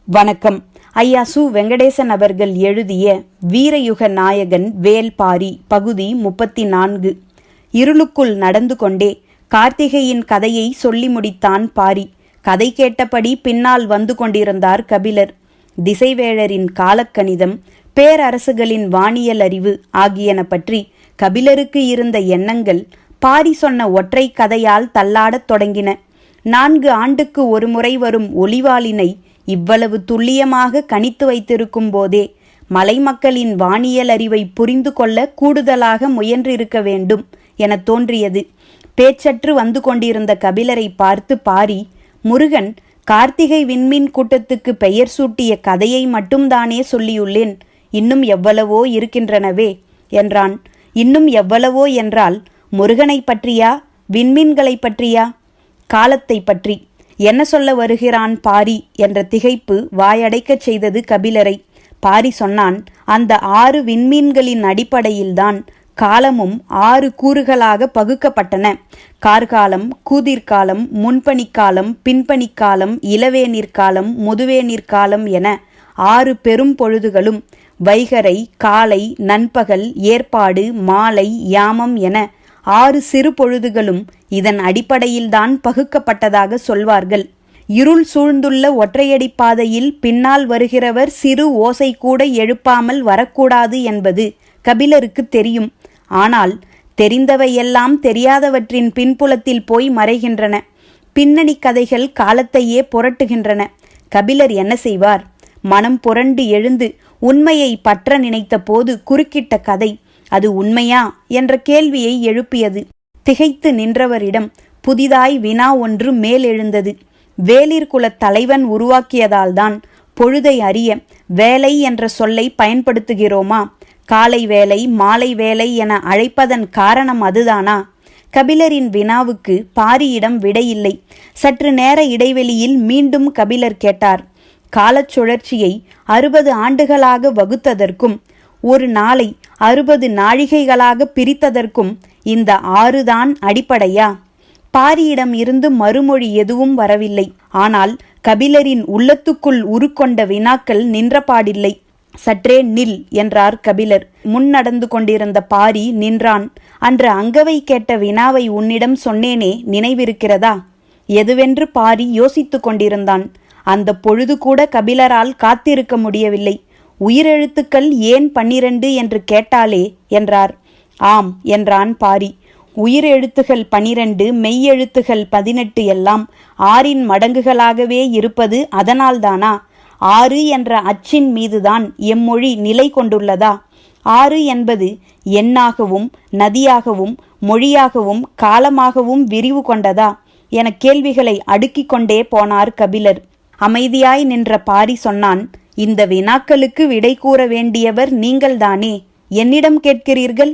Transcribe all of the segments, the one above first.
வணக்கம். ஐயா சு. வெங்கடேசன் அவர்கள் எழுதிய வீரயுக நாயகன் வேல்பாரி பகுதி 34. இருளுக்குள் நடந்து கொண்டே கார்த்திகையின் கதையை சொல்லி முடித்தான் பாரி. கதை கேட்டபடி பின்னால் வந்து கொண்டிருந்தார் கபிலர். திசைவேழரின் காலக்கணிதம், பேரரசுகளின் வானியல் அறிவு ஆகியன பற்றி கபிலருக்கு இருந்த எண்ணங்கள் பாரி சொன்ன ஒற்றை கதையால் தள்ளாடத் தொடங்கின. 4 ஆண்டுக்கு ஒரு முறை வரும் ஒளிவாளினை இவ்வளவு துல்லியமாக கணித்து வைத்திருக்கும் போதே மலைமக்களின் வானியல் அறிவை புரிந்து கொள்ள கூடுதலாக முயன்றிருக்க வேண்டும் என தோன்றியது. பேச்சற்று வந்து கொண்டிருந்த கபிலரை பார்த்து பாரி, முருகன் கார்த்திகை விண்மீன் கூட்டத்துக்கு பெயர் சூட்டிய கதையை மட்டும்தானே சொல்லியுள்ளேன், இன்னும் எவ்வளவோ இருக்கின்றனவே என்றான். இன்னும் எவ்வளவோ என்றால் முருகனை பற்றியா, விண்மீன்களை பற்றியா? காலத்தை பற்றி. என்ன சொல்ல வருகிறான் பாரி என்ற திகைப்பு வாயடைக்கச் செய்தது கபிலரை. பாரி சொன்னான், அந்த 6 விண்மீன்களின் அடிப்படையில்தான் காலமும் 6 கூறுகளாக பகுக்கப்பட்டன. கார்காலம், கூதிர்காலம், முன்பனிக்காலம், பின்பனிக்காலம், இளவேநீர்காலம், முதுவேநீர்காலம் என 6 பெரும் பொழுதுகளும், வைகரை, காலை, நண்பகல், ஏற்பாடு, மாலை, யாமம் என 6 சிறு பொழுதுகளும் இதன் அடிப்படையில்தான் பகுக்கப்பட்டதாக சொல்வார்கள். இருள் சூழ்ந்துள்ள ஒற்றையடி பாதையில் பின்னால் வருகிறவர் சிறு ஓசை கூட எழுப்பாமல் வரக்கூடாது என்பது கபிலருக்கு தெரியும். ஆனால் தெரிந்தவையெல்லாம் தெரியாதவற்றின் பின்புலத்தில் போய் மறைகின்றன. பின்னணி கதைகள் காலத்தையே புரட்டுகின்றன. கபிலர் என்ன செய்வார்? மனம் புரண்டு எழுந்து உண்மையை பற்ற நினைத்த போது குறுக்கிட்ட கதை அது உண்மையா என்ற கேள்வியை எழுப்பியது. திகைத்து நின்றவரிடம் புதிதாய் வினா ஒன்று மேலெழுந்தது. வேளிர் குலத் தலைவன் உருவாக்கியதால்தான் பொழுதை அறிய வேலை என்ற சொல்லை பயன்படுத்துகிறோமா? காலை வேலை, மாலை வேலை என அழைப்பதன் காரணம் அதுதானா? கபிலரின் வினாவுக்கு பாரியிடம் விடையில்லை. சற்று நேர இடைவெளியில் மீண்டும் கபிலர் கேட்டார். காலச் சுழற்சியை 60 ஆண்டுகளாக வகுத்ததற்கும் ஒரு நாளை 60 நாழிகைகளாக பிரித்ததற்கும் இந்த 6 தான் அடிப்படையா? பாரியிடம் இருந்து மறுமொழி எதுவும் வரவில்லை. ஆனால் கபிலரின் உள்ளத்துக்குள் உருக்கொண்ட வினாக்கள் நின்றபாடில்லை. சற்றே நில் என்றார் கபிலர். முன் நடந்து கொண்டிருந்த பாரி நின்றான். அன்று அங்கவை கேட்ட வினாவை உன்னிடம் சொன்னேனே, நினைவிருக்கிறதா? எதுவென்று பாரி யோசித்து கொண்டிருந்தான். அந்த பொழுது கூட கபிலரால் காத்திருக்க முடியவில்லை. உயிரெழுத்துக்கள் ஏன் 12 என்று கேட்டாலே என்றார். ஆம் என்றான் பாரி. உயிரெழுத்துகள் 12, மெய்யெழுத்துகள் 18 எல்லாம் 6 மடங்குகளாகவே இருப்பது அதனால்தானா? 6 என்ற அச்சின் மீதுதான் எம்மொழி நிலை கொண்டுள்ளதா? 6 என்பது எண்ணாகவும் நதியாகவும் மொழியாகவும் காலமாகவும் விரிவு கொண்டதா என கேள்விகளை அடுக்கிக் கொண்டே போனார் கபிலர். அமைதியாய் நின்ற பாரி சொன்னான், இந்த வினாக்களுக்கு விடை கூற வேண்டியவர் நீங்கள்தானே, என்னிடம் கேட்கிறீர்கள்?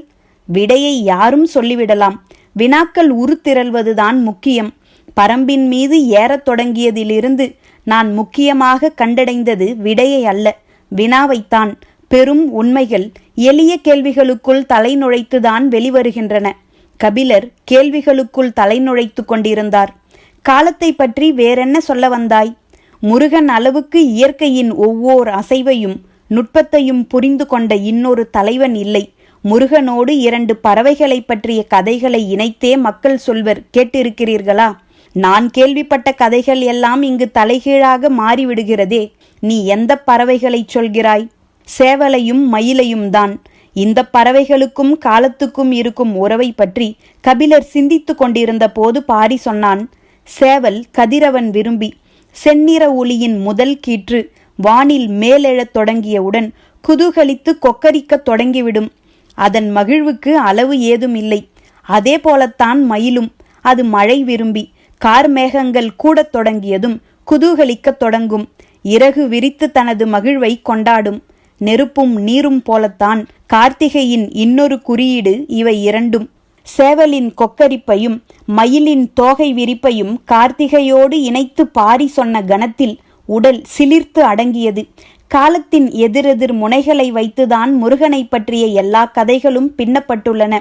விடையை யாரும் சொல்லிவிடலாம். வினாக்கள் உருத்திரள்வதுதான் முக்கியம். பரம்பின் மீது ஏறத் தொடங்கியதிலிருந்து நான் முக்கியமாக கண்டடைந்தது விடையை அல்ல, வினாவைத்தான். பெரும் உண்மைகள் எளிய கேள்விகளுக்குள் தலை நுழைத்துதான் வெளிவருகின்றன. கபிலர் கேள்விகளுக்குள் தலை நுழைத்து கொண்டிருந்தார். காலத்தை பற்றி வேறென்ன சொல்ல வந்தாய்? முருகன் அளவுக்கு இயற்கையின் ஒவ்வொரு அசைவையும் நுட்பத்தையும் புரிந்து கொண்ட இன்னொரு தலைவன் இல்லை. முருகனோடு 2 பறவைகளை பற்றிய கதைகளை இணைத்தே மக்கள் சொல்வர், கேட்டிருக்கிறீர்களா? நான் கேள்விப்பட்ட கதைகள் எல்லாம் இங்கு தலைகீழாக மாறிவிடுகிறதே. நீ எந்த பறவைகளை சொல்கிறாய்? சேவலையும் மயிலையும் தான். இந்த பறவைகளுக்கும் காலத்துக்கும் இருக்கும் உறவை பற்றி கபிலர் சிந்தித்து கொண்டிருந்த போது பாரி சொன்னான். சேவல் கதிரவன் விரும்பி. செந்நிற ஒளியின் முதல் கீற்று வானில் மேலெழத் தொடங்கியவுடன் குதூகலித்து கொக்கரிக்கத் தொடங்கிவிடும். அதன் மகிழ்வுக்கு அளவு ஏதும் இல்லை. அதே போலத்தான் மயிலும். அது மழை விரும்பி கார்மேகங்கள் கூடத் தொடங்கியதும் குதூகலிக்கத் தொடங்கும். இறகு விரித்து தனது மகிழ்வை கொண்டாடும். நெருப்பும் நீரும் போலத்தான் கார்த்திகையின் இன்னொரு குறியீடு இவை இரண்டும். சேவலின் கொக்கரிப்பையும் மயிலின் தோகை விரிப்பையும் கார்த்திகையோடு இணைத்து பாரி சொன்ன கணத்தில் உடல் சிலிர்த்து அடங்கியது. காலத்தின் எதிரெதிர் முனைகளை வைத்துதான் முருகனை பற்றிய எல்லா கதைகளும் பின்னப்பட்டுள்ளன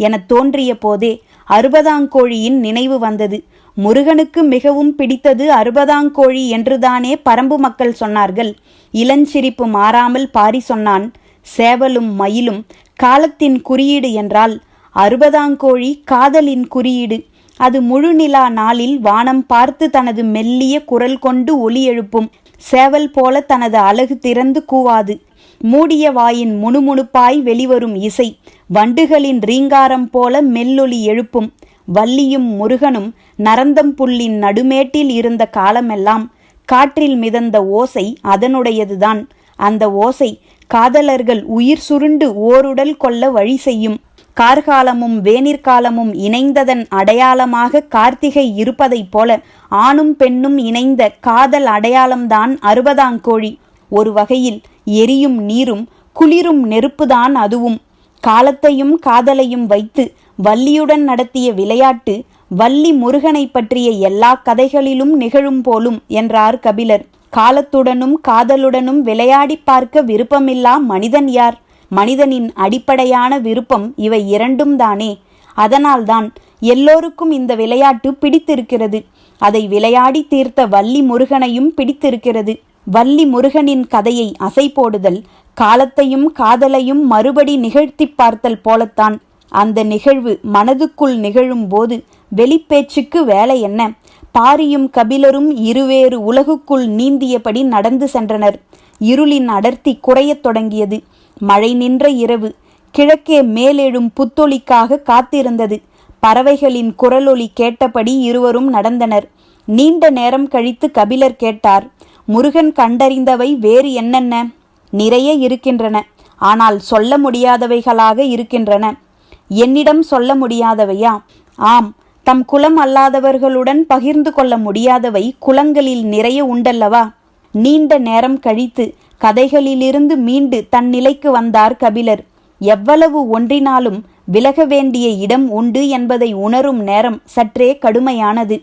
என தோன்றிய போதே 60ஆங்கோழியின் நினைவு வந்தது. முருகனுக்கு மிகவும் பிடித்தது அறுபதாங்கோழி என்றுதானே பரம்பு மக்கள் சொன்னார்கள். இளஞ்சிரிப்பு மாறாமல் பாரி சொன்னான், சேவலும் மயிலும் காலத்தின் குறியீடு என்றால் அறுபதாங்கோழி காதலின் குறியீடு. அது முழுநிலா நாளில் வானம் பார்த்து தனது மெல்லிய குரல் கொண்டு ஒலி எழுப்பும். சேவல் போல தனது அலகு திறந்து கூவாது. மூடிய வாயின் முணுமுணுப்பாய் வெளிவரும் இசை வண்டுகளின் ரீங்காரம் போல மெல்லொலி எழுப்பும். வள்ளியும் முருகனும் நரந்தம்புல்லின் நடுமேட்டில் இருந்த காலமெல்லாம் காற்றில் மிதந்த ஓசை அதனுடையதுதான். அந்த ஓசை காதலர்கள் உயிர் சுருண்டு ஓருடல் கொள்ள வழி செய்யும். கார்காலமும் வேனிற்காலமும் இணைந்ததன் அடையாளமாக கார்த்திகை இருப்பதைப் போல ஆணும் பெண்ணும் இணைந்த காதல் அடையாளம்தான் அறுபதாங்கோழி. ஒரு வகையில் எரியும் நீரும் குளிரும் நெருப்புதான் அதுவும். காலத்தையும் காதலையும் வைத்து வள்ளியுடன் நடத்திய விளையாட்டு வள்ளி முருகனை பற்றிய எல்லா கதைகளிலும் நிகழும் போலும் என்றார் கபிலர். காலத்துடனும் காதலுடனும் விளையாடி பார்க்க விருப்பமில்லா மனிதன் யார்? மனிதனின் அடிப்படையான விருப்பம் இவை இரண்டும் தானே. அதனால்தான் எல்லோருக்கும் இந்த விளையாட்டு பிடித்திருக்கிறது. அதை விளையாடி தீர்த்த வள்ளி முருகனையும் பிடித்திருக்கிறது. வள்ளி முருகனின் கதையை அசை போடுதல் காலத்தையும் காதலையும் மறுபடி நிகழ்த்தி பார்த்தல் போலத்தான். அந்த நிகழ்வு மனதுக்குள் நிகழும் போது வெளிப்பேச்சுக்கு வேலை என்ன? பாரியும் கபிலரும் இருவேறு உலகுக்குள் நீந்தியபடி நடந்து சென்றனர். இருளின் அடர்த்தி குறையத் தொடங்கியது. மழை நின்ற இரவு. கிழக்கே மேலெழும் புத்தொலிக்காக காத்திருந்தது. பறவைகளின் குரலொலி கேட்டபடி இருவரும் நடந்தனர். நீண்ட நேரம் கழித்து கபிலர் கேட்டார், முருகன் கண்டறிந்தவை வேறு என்னென்ன? நிறைய இருக்கின்றன. ஆனால் சொல்ல முடியாதவைகளாக இருக்கின்றன. என்னிடம் சொல்ல முடியாதவையா? ஆம். தம் குலம் அல்லாதவர்களுடன் பகிர்ந்து கொள்ள முடியாதவை குலங்களில் நிறைய உண்டல்லவா? நீண்ட நேரம் கழித்து கதைகளிலிருந்து மீண்டு தன் நிலைக்கு வந்தார் கபிலர். எவ்வளவு ஒன்றினாலும் விலக வேண்டிய இடம் உண்டு என்பதை உணரும் நேரம் சற்றே கடுமையானது.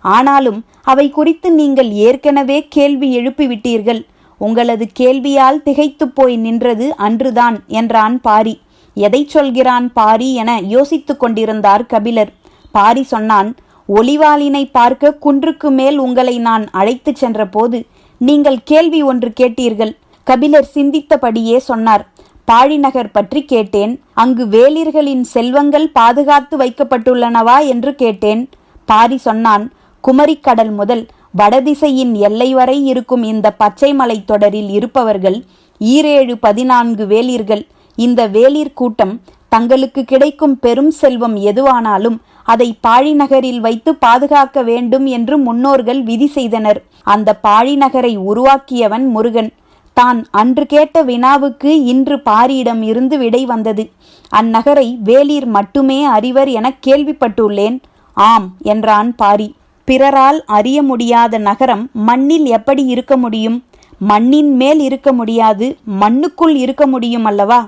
ஆனாலும் அவை குறித்து நீங்கள் ஏற்கனவே கேள்வி எழுப்பிவிட்டீர்கள். உங்களது கேள்வியால் திகைத்து போய் நின்றது அன்றுதான் என்றான் பாரி. எதை சொல்கிறான் பாரி என யோசித்து கொண்டிருந்தார் கபிலர். பாரி சொன்னான், ஒளிவாளினை பார்க்க குன்றுக்கு மேல் உங்களை நான் அழைத்து சென்ற போது நீங்கள் கேள்வி ஒன்று கேட்டீர்கள். கபிலர் சிந்தித்தபடியே சொன்னார். பாழிநகர் பற்றி கேட்டேன். அங்கு வேளிர்களின் செல்வங்கள் பாதுகாத்து வைக்கப்பட்டுள்ளனவா என்று கேட்டேன். பாரி சொன்னான், குமரிக்கடல் முதல் வடதிசையின் எல்லை வரை இருக்கும் இந்த பச்சை மலை தொடரில் இருப்பவர்கள் 14 வேளிர்கள். இந்த வேளிர் கூட்டம் தங்களுக்கு கிடைக்கும் பெரும் செல்வம் எதுவானாலும் அதை பாழிநகரில் வைத்து பாதுகாக்க வேண்டும் என்று முன்னோர்கள் விதி செய்தனர். அந்த பாழிநகரை உருவாக்கியவன் முருகன். தான் அன்று கேட்ட வினாவுக்கு இன்று பாரியிடம் இருந்து விடை வந்தது. அந்நகரை வேளிர் மட்டுமே அறிவர் என கேள்விப்பட்டுள்ளேன். ஆம் என்றான் பாரி. பிறரால் அறிய முடியாத நகரம் மண்ணில் எப்படி இருக்க முடியும்? மண்ணின் மேல் இருக்க முடியாது, மண்ணுக்குள் இருக்க முடியும் அல்லவா?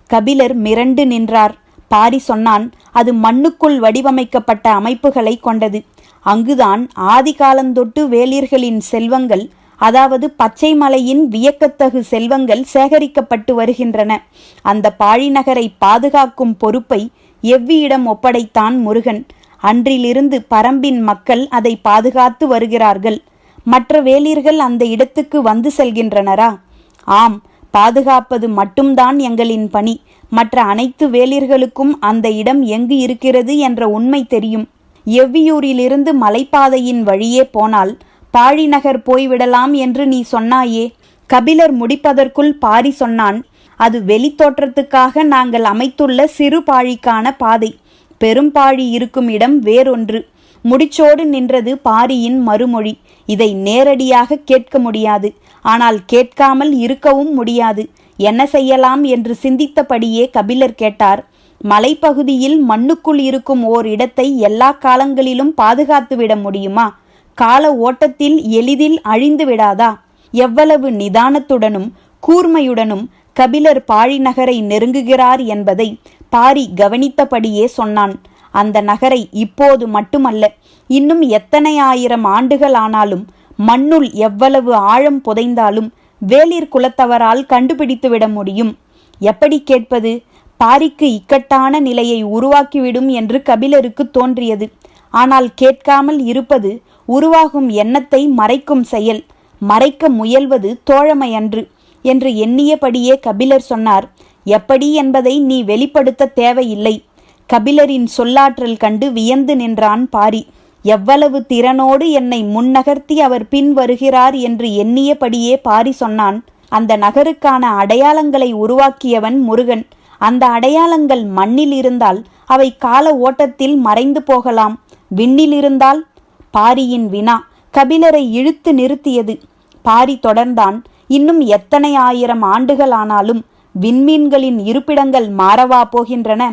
கபிலர் மிரண்டு நின்றார். பாரி சொன்னான், அது மண்ணுக்குள் வடிவமைக்கப்பட்ட அமைப்புகளை கொண்டது. அங்குதான் ஆதி காலந்தொட்டு வேளிர்களின் செல்வங்கள், அதாவது பச்சை மலையின் வியக்கத்தகு செல்வங்கள் சேகரிக்கப்பட்டு வருகின்றன. அந்த பாழிநகரை பாதுகாக்கும் பொறுப்பை எவ்வியிடம் ஒப்படைத்தான் முருகன். அன்றிலிருந்து பரம்பின் மக்கள் அதை பாதுகாத்து வருகிறார்கள். மற்ற வேளிர்கள் அந்த இடத்துக்கு வந்து செல்கின்றனரா? ஆம், பாதுகாப்பது மட்டும்தான் எங்களின் பணி. மற்ற அனைத்து வேளிர்களுக்கும் அந்த இடம் எங்கு இருக்கிறது என்ற உண்மை தெரியும். எவ்வியூரிலிருந்து மலைப்பாதையின் வழியே போனால் பாழிநகர் போய்விடலாம் என்று நீ சொன்னாயே. கபிலர் முடிப்பதற்குள் பாரி சொன்னான், அது வெளித்தோற்றத்துக்காக நாங்கள் அமைத்துள்ள சிறு பாழிக்கான பாதை. பெரும்பாழி இருக்கும் இடம் வேறொன்று. முடிச்சோடு நின்றது பாரியின் மறுமொழி. இதை நேரடியாக கேட்க முடியாது, ஆனால் கேட்காமல் இருக்கவும் முடியாது. என்ன செய்யலாம் என்று சிந்தித்தபடியே கபிலர் கேட்டார், மலைப்பகுதியில் மண்ணுக்குள் இருக்கும் ஓர் இடத்தை எல்லா காலங்களிலும் பாதுகாத்துவிட முடியுமா? கால ஓட்டத்தில் எளிதில் அழிந்து விடாதா? எவ்வளவு நிதானத்துடனும் கூர்மையுடனும் கபிலர் பாழிநகரை நெருங்குகிறார் என்பதை பாரி கவனித்தபடியே சொன்னான். அந்த நகரை இப்போது மட்டுமல்ல, இன்னும் எத்தனை ஆயிரம் ஆண்டுகள் ஆனாலும், மண்ணுள் எவ்வளவு ஆழம் புதைந்தாலும் வேளிர் குலத்தவரால் கண்டுபிடித்துவிட முடியும். எப்படி கேட்பது? பாரிக்கு இக்கட்டான நிலையை உருவாக்கிவிடும் என்று கபிலருக்கு தோன்றியது. ஆனால் கேட்காமல் இருப்பது உருவாகும் எண்ணத்தை மறைக்கும் செயல். மறைக்க முயல்வது தோழமையன்று என்று எண்ணியபடியே கபிலர் சொன்னார். எப்படி என்பதை நீ வெளிப்படுத்த தேவையில்லை. கபிலரின் சொல்லாற்றல் கண்டு வியந்து நின்றான் பாரி. எவ்வளவு திறனோடு என்னை முன்னகர்த்தி அவர் பின் வருகிறார் என்று எண்ணியபடியே பாரி சொன்னான். அந்த நகருக்கான அடையாளங்களை உருவாக்கியவன் முருகன். அந்த அடையாளங்கள் மண்ணில் இருந்தால் அவை கால ஓட்டத்தில் மறைந்து போகலாம். விண்ணில் இருந்தால்? பாரியின் வினா கபிலரை இழுத்து நிறுத்தியது. பாரி தொடர்ந்தான். இன்னும் எத்தனை ஆயிரம் ஆண்டுகள் ஆனாலும் விண்மீன்களின் இருப்பிடங்கள் மாறவா போகின்றன?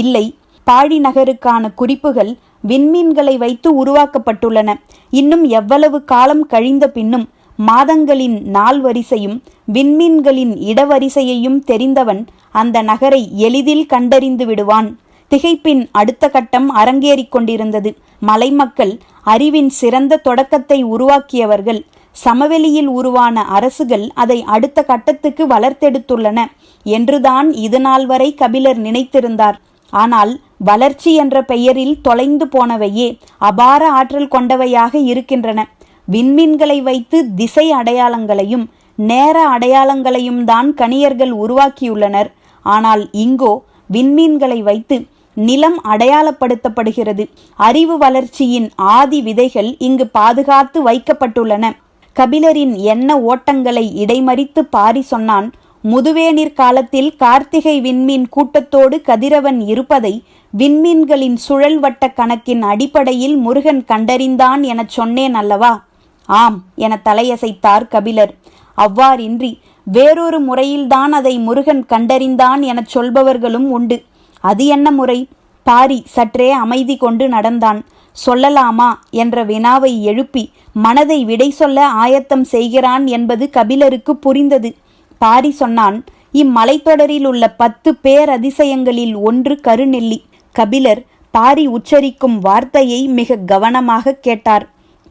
இல்லை. பாழி நகருக்கான குறிப்புகள் விண்மீன்களை வைத்து உருவாக்கப்பட்டுள்ளன. இன்னும் எவ்வளவு காலம் கழிந்த பின்னும் மாதங்களின் நாள் வரிசையும் விண்மீன்களின் இடவரிசையையும் தெரிந்தவன் அந்த நகரை எளிதில் கண்டறிந்து விடுவான். திகைப்பின் அடுத்த கட்டம் அரங்கேறிக் கொண்டிருந்தது. மலைமக்கள் அறிவின் சிறந்த தொடக்கத்தை உருவாக்கியவர்கள். சமவெளியில் உருவான அரசுகள் அதை அடுத்த கட்டத்துக்கு வளர்த்தெடுத்துள்ளன என்றுதான் இதுநாள் வரை கபிலர் நினைத்திருந்தார். ஆனால் வளர்ச்சி என்ற பெயரில் தொலைந்து போனவையே அபார ஆற்றல் கொண்டவையாக இருக்கின்றன. விண்மீன்களை வைத்து திசை அடையாளங்களையும் நேர அடையாளங்களையும் தான் கணியர்கள் உருவாக்கியுள்ளனர். ஆனால் இங்கோ விண்மீன்களை வைத்து நிலம் அடையாளப்படுத்தப்படுகிறது. அறிவு வளர்ச்சியின் ஆதி விதைகள் இங்கு பாதுகாத்து வைக்கப்பட்டுள்ளன. கபிலரின் எண்ண ஓட்டங்களை இடைமறித்து பாரி சொன்னான். முதுவேநீர் காலத்தில் கார்த்திகை விண்மீன் கூட்டத்தோடு கதிரவன் இருப்பதை விண்மீன்களின் சுழல் வட்ட கணக்கின் அடிப்படையில் முருகன் கண்டறிந்தான் எனச் சொன்னேன் அல்லவா? ஆம் என தலையசைத்தார் கபிலர். அவ்வாறின்றி வேறொரு முறையில்தான் அதை முருகன் கண்டறிந்தான் எனச் சொல்பவர்களும் உண்டு. அது என்ன முறை? பாரி சற்றே அமைதி கொண்டு நடந்தான். சொல்லலாமா என்ற வினாவை எழுப்பி மனதை விடை சொல்ல ஆயத்தம் செய்கிறான் என்பது கபிலருக்கு புரிந்தது. பாரி சொன்னான். இம்மலைத்தொடரில் உள்ள 10 பேரதிசயங்களில் ஒன்று கருநெல்லி. கபிலர் பாரி உச்சரிக்கும் வார்த்தையை மிக கவனமாக கேட்டார்.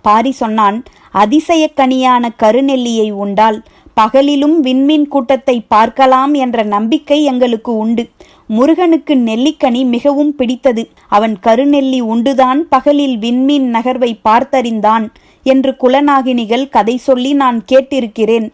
பாரி சொன்னான். அதிசயக்கனியான கருநெல்லியை உண்டால் பகலிலும் விண்மீன் கூட்டத்தை பார்க்கலாம் என்ற நம்பிக்கை எங்களுக்கு உண்டு. முருகனுக்கு நெல்லிக்கனி மிகவும் பிடித்தது. அவன் கருநெல்லி உண்டுதான் பகலில் விண்மீன் நகர்வை பார்த்தறிந்தான் என்று குலநாகினிகள் கதை சொல்லி நான் கேட்டிருக்கிறேன்.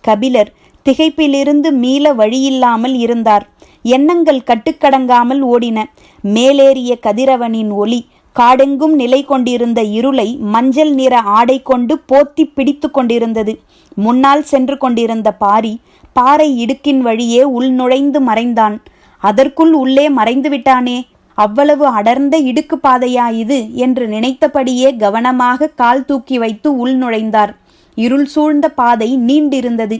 கபிலர் திகைப்பிலிருந்து மீள வழியில்லாமல் இருந்தார். எண்ணங்கள் கட்டுக்கடங்காமல் ஓடின. மேலேறிய கதிரவனின் ஒளி காடெங்கும் நிலை கொண்டிருந்த இருளை மஞ்சள் நிற ஆடை கொண்டு போத்தி பிடித்து கொண்டிருந்தது. முன்னால் சென்று கொண்டிருந்த பாரி பாறை இடுக்கின் வழியே உள் நுழைந்து மறைந்தான். அதற்குள் உள்ளே மறைந்து விட்டானே, அவ்வளவு அடர்ந்த இடுக்கு பாதையா இது என்று நினைத்தபடியே கவனமாக கால் தூக்கி வைத்து உள் நுழைந்தார். இருள் சூழ்ந்த பாதை நீண்டிருந்தது.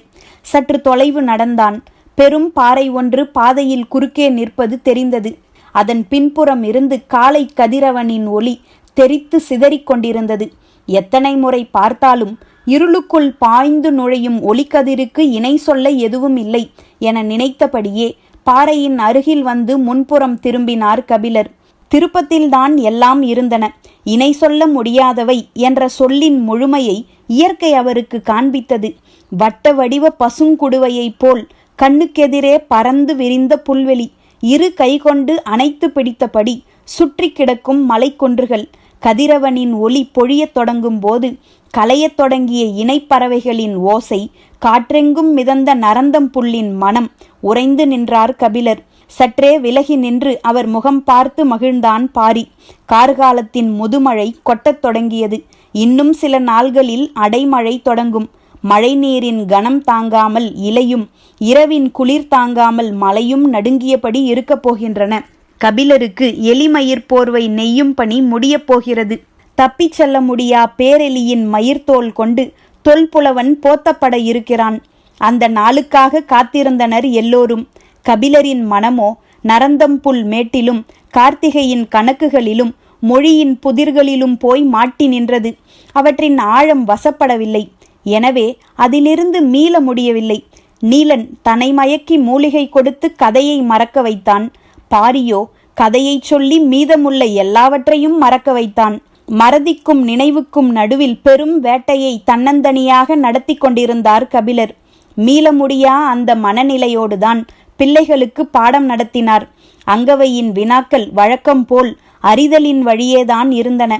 சற்று தொலைவு நடந்தான். பெரும் பாறை ஒன்று பாதையில் குறுக்கே நிற்பது தெரிந்தது. அதன் பின்புறம் இருந்து காலை கதிரவனின் ஒளி தெரித்து சிதறிக் கொண்டிருந்தது. எத்தனை முறை பார்த்தாலும் இருளுக்குள் பாய்ந்து நுழையும் ஒளிக்கதிருக்கு இணை சொல்ல எதுவும் இல்லை என நினைத்தபடியே பாறையின் அருகில் வந்து முன்புறம் திரும்பினார் கபிலர். திருப்பத்தில்தான் எல்லாம் இருந்தன. இணை சொல்ல முடியாதவை என்ற சொல்லின் முழுமையை இயற்கை அவருக்கு காண்பித்தது. வட்ட வடிவ பசுங்குடுவையைப் போல் கண்ணுக்கெதிரே பறந்து விரிந்த புல்வெளி, இரு கை கொண்டு அணைத்து பிடித்தபடி சுற்றி கிடக்கும் மலைக்குன்றுகள், கதிரவனின் ஒளி பொழியத் தொடங்கும் போது கலையத் தொடங்கிய இணைப்பறவைகளின் ஓசை, காற்றெங்கும் மிதந்த நரந்தம் புல்லின் மனம். உறைந்து நின்றார் கபிலர். சற்றே விலகி நின்று அவர் முகம் பார்த்து மகிழ்ந்தான் பாரி. கார்காலத்தின் முதுமழை கொட்டத் தொடங்கியது. இன்னும் சில நாள்களில் அடைமழை தொடங்கும். மழை நீரின் கனம் தாங்காமல் இலையும், இரவின் குளிர் தாங்காமல் மலையும் நடுங்கியபடி இருக்கப் போகின்றன. கபிலருக்கு எலிமயிர் போர்வை நெய்யும் பணி முடியப் போகிறது. தப்பிச் செல்ல முடியா பேரெலியின் மயிர்தோல் கொண்டு தொல்புலவன் போத்தப்பட இருக்கிறான். அந்த நாளுக்காக காத்திருந்தனர் எல்லோரும். கபிலரின் மனமோ நரந்தம்புல் மேட்டிலும் கார்த்திகையின் கணக்குகளிலும் மொழியின் புதிர்களிலும் போய் மாட்டி நின்றது. அவற்றின் ஆழம் வசப்படவில்லை. எனவே அதிலிருந்து மீள முடியவில்லை. நீலன் தன்னை மயக்கி மூலிகை கொடுத்து கதையை மறக்க வைத்தான். பாரியோ கதையை சொல்லி மீதமுள்ள எல்லாவற்றையும் மறக்க வைத்தான். மறதிக்கும் நினைவுக்கும் நடுவில் பெரும் வேட்டையை தன்னந்தனியாக நடத்தி கொண்டிருந்தார் கபிலர். மீள முடியா அந்த மனநிலையோடுதான் பிள்ளைகளுக்கு பாடம் நடத்தினார். அங்கவையின் வினாக்கள் வழக்கம் போல் அறிதலின் வழியேதான் இருந்தன.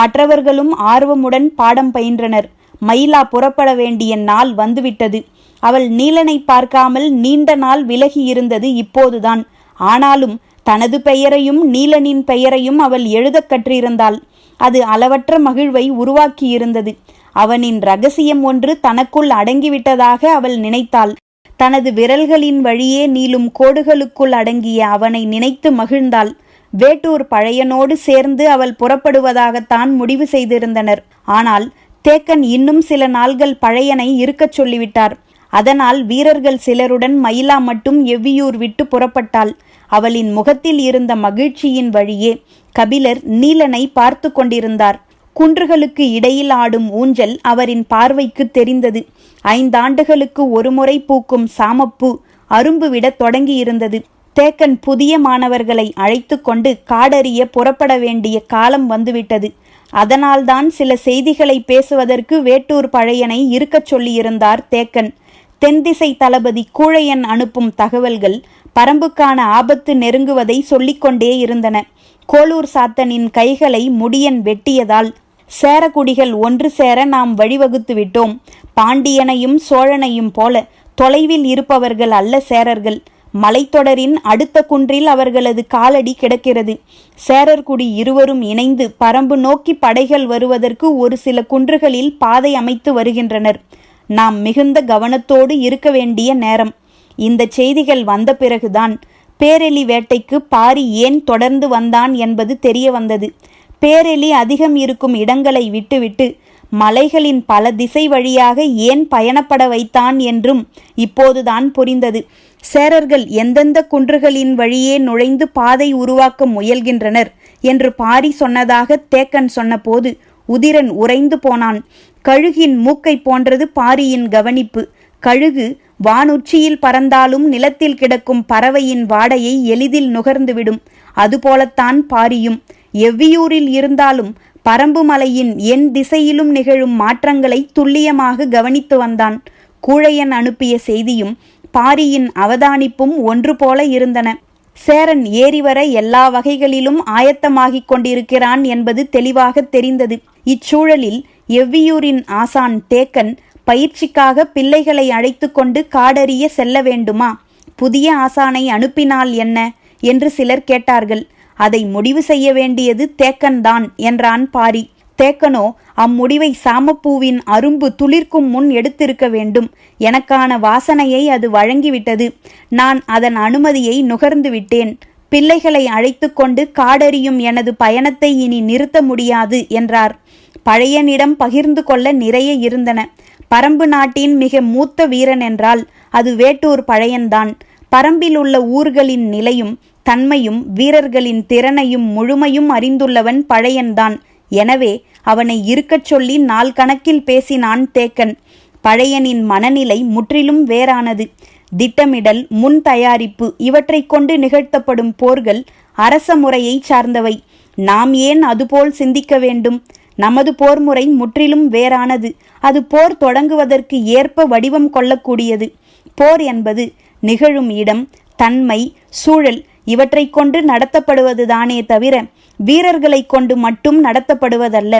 மற்றவர்களும் ஆர்வமுடன் பாடம் பயின்றனர். மயிலா புறப்பட வேண்டிய நாள் வந்துவிட்டது. அவள் நீலனை பார்க்காமல் நீண்ட நாள் விலகி இருந்தது இப்போதுதான். ஆனாலும் தனது பெயரையும் நீலனின் பெயரையும் அவள் எழுதக் கற்றிருந்தாள். அது அளவற்ற மகிழ்வை உருவாக்கியிருந்தது. அவனின் ரகசியம் ஒன்று தனக்குள் அடங்கிவிட்டதாக அவள் நினைத்தாள். தனது விரல்களின் வழியே நீளும் கோடுகளுக்குள் அடங்கிய அவனை நினைத்து மகிழ்ந்தாள். வேட்டூர் பழையனோடு சேர்ந்து அவள் புறப்படுவதாகத்தான் முடிவு செய்திருந்தனர். ஆனால் தேக்கன் இன்னும் சில நாள்கள் பழையனை இருக்கச் சொல்லிவிட்டார். அதனால் வீரர்கள் சிலருடன் மயிலா மட்டும் எவ்வியூர் விட்டு புறப்பட்டாள். அவளின் முகத்தில் இருந்த மகிழ்ச்சியின் வழியே கபிலர் நீலனை பார்த்து கொண்டிருந்தார். குன்றுகளுக்கு இடையில் ஆடும் ஊஞ்சல் அவரின் பார்வைக்கு தெரிந்தது. 5 ஆண்டுகளுக்கு ஒருமுறை பூக்கும் சாமப்பூ அரும்பு விட தொடங்கியிருந்தது. தேக்கன் புதிய மாணவர்களை அழைத்து கொண்டு காடறிய புறப்பட வேண்டிய காலம் வந்துவிட்டது. அதனால்தான் சில செய்திகளை பேசுவதற்கு வேட்டூர் பழையனை இருக்கச் சொல்லியிருந்தார் தேக்கன். தென்திசை தளபதி கூழையன் அனுப்பும் தகவல்கள் பரம்புக்கான ஆபத்து நெருங்குவதை சொல்லிக்கொண்டே இருந்தன. கோளூர் சாத்தனின் கைகளை முடியன் வெட்டியதால் சேரகுடிகள் ஒன்று சேர நாம் வழிவகுத்து விட்டோம். பாண்டியனையும் சோழனையும் போல தொலைவில் இருப்பவர்கள் அல்ல சேரர்கள். மலைத்தொடரின் அடுத்த குன்றில் அவர்களது காலடி கிடக்கிறது. சேரர்குடி இருவரும் இணைந்து பரம்பு நோக்கி படைகள் வருவதற்கு ஒரு சில குன்றுகளில் பாதை அமைத்து வருகின்றனர். நாம் மிகுந்த கவனத்தோடு இருக்க வேண்டிய நேரம். இந்த செய்திகள் வந்த பிறகுதான் பேரெலி வேட்டைக்கு பாரி ஏன் தொடர்ந்து வந்தான் என்பது தெரிய வந்தது. பேரெலி அதிகம் இருக்கும் இடங்களை விட்டுவிட்டு மலைகளின் பல திசை வழியாக ஏன் பயணப்பட வைத்தான் என்றும் இப்போதுதான் புரிந்தது. சேரர்கள் எந்தெந்த குன்றுகளின் வழியே நுழைந்து பாதை உருவாக்க முயல்கின்றனர் என்று பாரி சொன்னதாக தேக்கன் சொன்னபோது உதிரன் உறைந்து போனான். கழுகின் மூக்கை போன்றது பாரியின் கவனிப்பு. கழுகு வானுச்சியில் பறந்தாலும் நிலத்தில் கிடக்கும் பறவையின் வாடையை எளிதில் நுகர்ந்துவிடும். அதுபோலத்தான் பாரியும். எவ்வியூரில் இருந்தாலும் பரம்பு மலையின் என் திசையிலும் நிகழும் மாற்றங்களை துல்லியமாக கவனித்து வந்தான். கூழையன் அனுப்பிய செய்தியும் பாரியின் அவதானிப்பும் ஒன்று போல இருந்தன. சேரன் ஏறிவர எல்லா வகைகளிலும் ஆயத்தமாகிக் கொண்டிருக்கிறான் என்பது தெளிவாக தெரிந்தது. இச்சூழலில் எவ்வியூரின் ஆசான் தேக்கன் பயிற்சிக்காக பிள்ளைகளை அழைத்து கொண்டு காடறிய செல்ல வேண்டுமா? புதிய ஆசானை அனுப்பினால் என்ன என்று சிலர் கேட்டார்கள். அதை முடிவு செய்ய வேண்டியது தேக்கன்தான் என்றான் பாரி. தேக்கனோ அம்முடிவை சாமப்பூவின் அரும்பு துளிர்க்கும் முன் எடுத்திருக்க வேண்டும். எனக்கான வாசனையை அது வழங்கிவிட்டது. நான் அதன் அனுமதியை நுகர்ந்து விட்டேன். பிள்ளைகளை அழைத்து கொண்டு காடறியும் எனது பயணத்தை இனி நிறுத்த முடியாது என்றார். பழையனிடம் பகிர்ந்து கொள்ள நிறைய இருந்தன. பரம்பு நாட்டின் மிக மூத்த வீரன் என்றால் அது வேட்டூர் பழையன்தான். பரம்பில் உள்ள ஊர்களின் நிலையும் தன்மையும் வீரர்களின் திறனையும் முழுமையும் அறிந்துள்ளவன் பழையன்தான். எனவே அவனை இருக்கச் சொல்லி நாள் கணக்கில் பேசினான் தேக்கன். பழையனின் மனநிலை முற்றிலும் வேறானது. திட்டமிடல், முன் தயாரிப்பு இவற்றை கொண்டு நிகழ்த்தப்படும் போர்கள் அரச முறையை சார்ந்தவை. நாம் ஏன் அதுபோல் சிந்திக்க வேண்டும்? நமது போர் முறை முற்றிலும் வேறானது. அது போர் தொடங்குவதற்கு ஏற்ப வடிவம் கொள்ளக்கூடியது. போர் என்பது நிகழும் இடம், தன்மை, சூழல் இவற்றை கொண்டு நடத்தப்படுவதுதானே தவிர வீரர்களை கொண்டு மட்டும் நடத்தப்படுவதல்ல.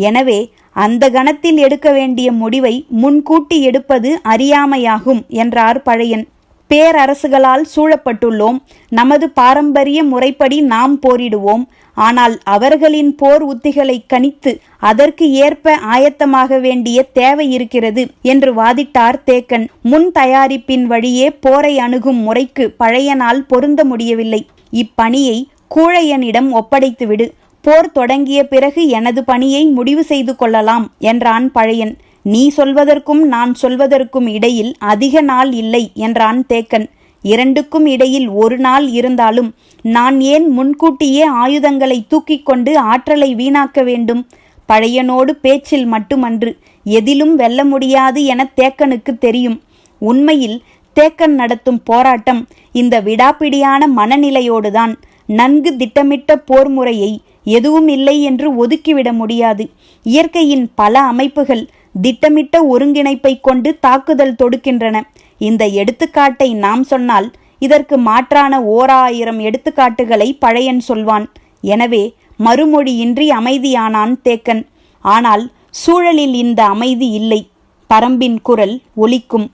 எனவே அந்த கணத்தில் எடுக்க வேண்டிய முடிவை முன்கூட்டி எடுப்பது அறியாமையாகும் என்றார் பழையன். பேரரசுகளால் சூழப்பட்டுள்ளோம். நமது பாரம்பரிய முறைப்படி நாம் போரிடுவோம். ஆனால் அவர்களின் போர் உத்திகளை கணித்து அதற்கு ஏற்ப ஆயத்தமாக வேண்டிய தேவை இருக்கிறது என்று வாதிட்டார் தேக்கன். முன் தயாரிப்பின் வழியே போரை அணுகும் முறைக்கு பழையனால் பொருந்த முடியவில்லை. இப்பணியை கூழையனிடம் ஒப்படைத்துவிடு. போர் தொடங்கிய பிறகு எனது பணியை முடிவு செய்து கொள்ளலாம் என்றான் பழையன். நீ சொல்வதற்கும் நான் சொல்வதற்கும் இடையில் அதிக நாள் இல்லை என்றான் தேக்கன். இரண்டுக்கும் இடையில் ஒரு நாள் இருந்தாலும் நான் ஏன் முன்கூட்டியே ஆயுதங்களை தூக்கிக் கொண்டு ஆற்றலை வீணாக்க வேண்டும்? பழையனோடு பேச்சில் மட்டுமன்று, எதிலும் வெல்ல முடியாது என தேக்கனுக்கு தெரியும். உண்மையில் தேக்கன் நடத்தும் போராட்டம் இந்த விடாப்பிடியான மனநிலையோடுதான். நன்கு திட்டமிட்ட போர் முறையை எதுவும் இல்லை என்று ஒதுக்கிவிட முடியாது. இயற்கையின் பல அமைப்புகள் திட்டமிட்ட ஒருங்கிணைப்பை கொண்டு தாக்குதல் தொடுக்கின்றன. இந்த எடுத்துக்காட்டை நாம் சொன்னால் இதற்கு மாற்றான 1000 எடுத்துக்காட்டுகளை பழையன் சொல்வான். எனவே மறுமொழியின்றி அமைதியானான் தேக்கன். ஆனால் சூழலில் இந்த அமைதி இல்லை. பரம்பின் குரல் ஒலிக்கும்.